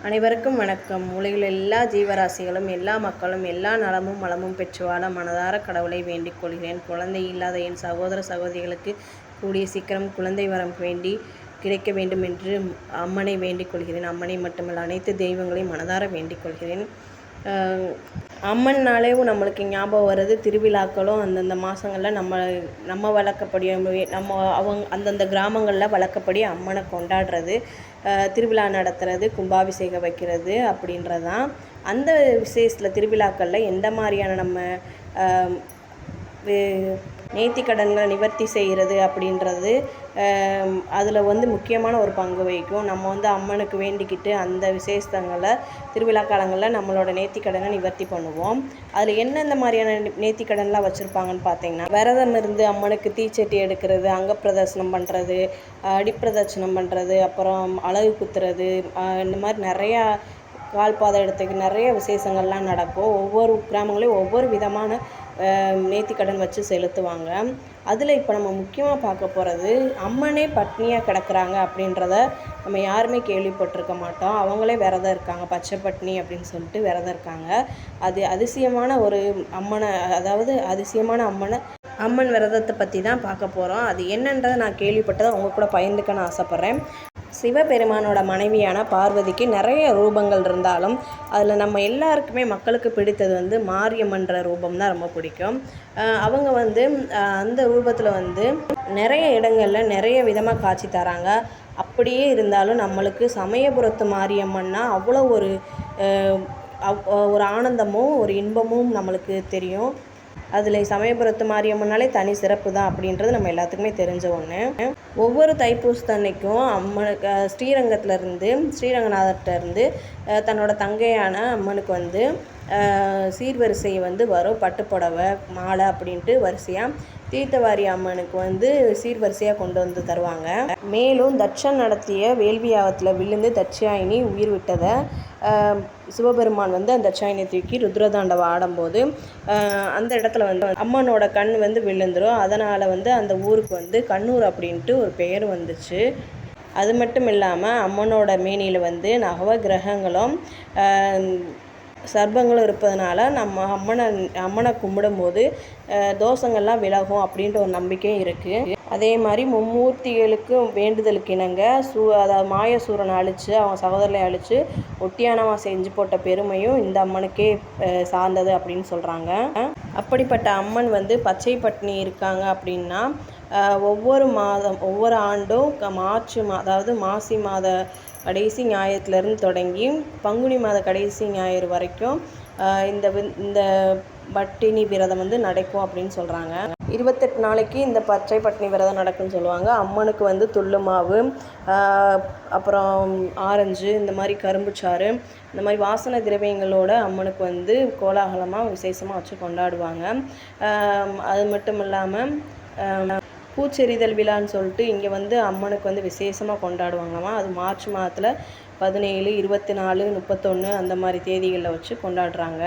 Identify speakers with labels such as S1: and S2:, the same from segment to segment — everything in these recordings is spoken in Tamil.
S1: அனைவருக்கும் வணக்கம். உலகில் எல்லா ஜீவராசிகளும் எல்லா மக்களும் எல்லா நலமும் வளமும் பெற்று வாழ மனதார கடவுளை வேண்டிக் கொள்கிறேன். குழந்தை இல்லாத என் சகோதர சகோதரிகளுக்கு கூடிய சீக்கிரம் குழந்தை வரம் வேண்டி கிடைக்க வேண்டும் என்று அம்மனை வேண்டிக் கொள்கிறேன். அம்மனை மட்டுமல்ல, அனைத்து தெய்வங்களையும் மனதார வேண்டிக் கொள்கிறேன். அம்மன்னாலேயும் நம்மளுக்கு ஞாபகம் வருது திருவிழாக்களும் அந்தந்த மாதங்களில் நம்ம வழக்கப்படி அந்தந்த கிராமங்களில் வழக்கப்படி அம்மனை கொண்டாடுறது, திருவிழா நடத்துறது, கும்பாபிஷேகம் வைக்கிறது அப்படின்றதான். அந்த விசேஷத்தில் திருவிழாக்களில் எந்த மாதிரியான நம்ம நேர்த்திக்கடன்களை நிவர்த்தி செய்கிறது அப்படின்றது அதில் முக்கியமான ஒரு பங்கு வகிக்கும். நம்ம அம்மனுக்கு வேண்டிக்கிட்டு அந்த விசேஷங்களை திருவிழா காலங்களில் நம்மளோட நேர்த்திக்கடனை நிவர்த்தி பண்ணுவோம். அதில் எந்தெந்த மாதிரியான நேர்த்திக்கடன்லாம் வச்சுருப்பாங்கன்னு பார்த்தீங்கன்னா, விரதம் இருந்து அம்மனுக்கு தீச்சட்டி எடுக்கிறது, அங்கப்பிரதர்சனம் பண்ணுறது, அடிப்பிரதட்சணம் பண்ணுறது, அப்புறம் அலகு குத்துறது, இந்த மாதிரி நிறையா கால்பாதை இடத்துக்கு நிறைய விசேஷங்கள்லாம் நடக்கும். ஒவ்வொரு கிராமங்களையும் ஒவ்வொரு விதமான நேர்த்திக்கடன் வச்சு செலுத்துவாங்க. அதில் இப்போ நம்ம முக்கியமாக பார்க்க போகிறது, அம்மனே பட்னியாக கிடக்குறாங்க அப்படின்றத நம்ம யாருமே கேள்விப்பட்டிருக்க மாட்டோம். அவங்களே விரதம் இருக்காங்க, பச்சை பட்னி அப்படின்னு சொல்லிட்டு விரதம் இருக்காங்க. அது அதிசயமான ஒரு அம்மனை, அதாவது அதிசயமான அம்மன் விரதத்தை பற்றி தான் பார்க்க போகிறோம். அது என்னன்றதை நான் கேள்விப்பட்டதை அவங்க கூட பகிர்ந்துக்கன்னு ஆசைப்பட்றேன். சிவபெருமானோட மனைவியான பார்வதிக்கு நிறைய ரூபங்கள் இருந்தாலும் அதில் நம்ம எல்லாருக்குமே மக்களுக்கு பிடித்தது மாரியம்மன்ற ரூபம் தான் ரொம்ப பிடிக்கும். அவங்க அந்த ரூபத்தில் நிறைய இடங்களில் நிறைய விதமாக காட்சி தராங்க. அப்படியே இருந்தாலும் நம்மளுக்கு சமயபுரத்து மாரியம்மன்னா அவ்வளோ ஒரு ஆனந்தமும் ஒரு இன்பமும் நம்மளுக்கு தெரியும். அதில் சமயபுரத்து மாரியம்மனாலே தனி சிறப்பு தான் அப்படின்றது நம்ம எல்லாத்துக்குமே தெரிஞ்ச ஒன்று. ஒவ்வொரு தைப்பூசத்தன்னைக்கும் அம்மனுக்கு ஸ்ரீரங்கநாதர்கிட்டருந்து தன்னோட தங்கையான அம்மனுக்கு சீர்வரிசை வரும். பட்டுப்புடவை, மாலை அப்படின்ட்டு வரிசையாக தீர்த்தவாரி அம்மனுக்கு சீர்வரிசையாக கொண்டு தருவாங்க. மேலும் தட்சன் நடத்திய வேள்வி யாகத்தில் விழுந்து தட்சாயினி உயிர் விட்டதை சிவபெருமான் அந்த தட்சாயினியை தூக்கி ருத்ரதாண்டவம் ஆடும்போது அந்த இடத்துல அம்மனோட கண் விழுந்துடும். அதனால் அந்த ஊருக்கு கண்ணூர் அப்படின்ட்டு ஒரு பெயர் வந்துச்சு. அது மட்டும் இல்லாமல் அம்மனோட மேனியில் நவ கிரகங்களும் சர்ப்பங்களும் இருப்பதனால நம்ம அம்மனை கும்பிடும்போது தோஷங்கள்லாம் விலகும் அப்படின்ற ஒரு நம்பிக்கையும் இருக்குது. அதே மாதிரி மும்மூர்த்திகளுக்கு வேண்டுதலுக்கு இணங்க அதாவது மாயசூரனை அழித்து அவங்க சகோதரரை அழித்து ஒட்டியானமாக செஞ்சு போட்ட பெருமையும் இந்த அம்மனுக்கே சார்ந்தது அப்படின்னு சொல்கிறாங்க. அப்படிப்பட்ட அம்மன் பச்சை பட்னி இருக்காங்க அப்படின்னா ஒவ்வொரு ஆண்டும் அதாவது மாசி மாத கடைசி ஞாயிற்றுலேருந்து தொடங்கி பங்குனி மாத கடைசி ஞாயிறு வரைக்கும் இந்த பட்டினி விரதம் நடக்கும் அப்படின்னு சொல்கிறாங்க. 28 நாளைக்கு இந்த பச்சை பட்டினி விரதம் நடக்குன்னு சொல்லுவாங்க. அம்மனுக்கு துள்ளு மாவு, அப்புறம் ஆரஞ்சு, இந்த மாதிரி கரும்புச்சாறு, இந்த மாதிரி வாசனை திரவியங்களோட அம்மனுக்கு கோலாகலமாக விசேஷமாக வச்சு கொண்டாடுவாங்க. அது மட்டும் இல்லாமல் பூச்செறிதல் விழான்னு சொல்லிட்டு இங்கே அம்மனுக்கு விசேஷமாக கொண்டாடுவாங்களாம். அது மார்ச் மாதத்தில் 17, 24, 31 அந்த மாதிரி தேதிகளில் வச்சு கொண்டாடுறாங்க.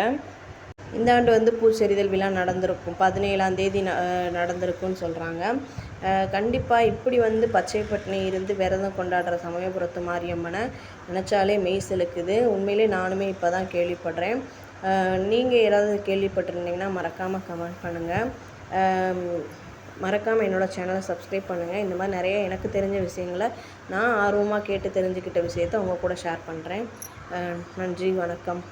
S1: இந்த ஆண்டு பூச்செறிதல் விழா நடந்திருக்கும், 17ஆம் தேதி நடந்திருக்குன்னு சொல்கிறாங்க. கண்டிப்பாக இப்படி பச்சை பட்டினி இருந்து விரதம் கொண்டாடுற சமயபுரத்து மாரியம்மனை நினச்சாலே மெய் செலுக்குது. உண்மையிலே நானுமே இப்போ தான் கேள்விப்படுறேன். நீங்கள் ஏதாவது கேள்விப்பட்டிருந்தீங்கன்னா மறக்காமல் கமெண்ட் பண்ணுங்கள். மறக்காமல் என்னோடய சேனலை சப்ஸ்கிரைப் பண்ணுங்கள். இந்த மாதிரி நிறைய எனக்கு தெரிஞ்ச விஷயங்களை நான் ஆர்வமாக கேட்டு தெரிஞ்சுக்கிட்ட விஷயத்தை உங்கள் கூட ஷேர் பண்ணுறேன். நன்றி, வணக்கம்.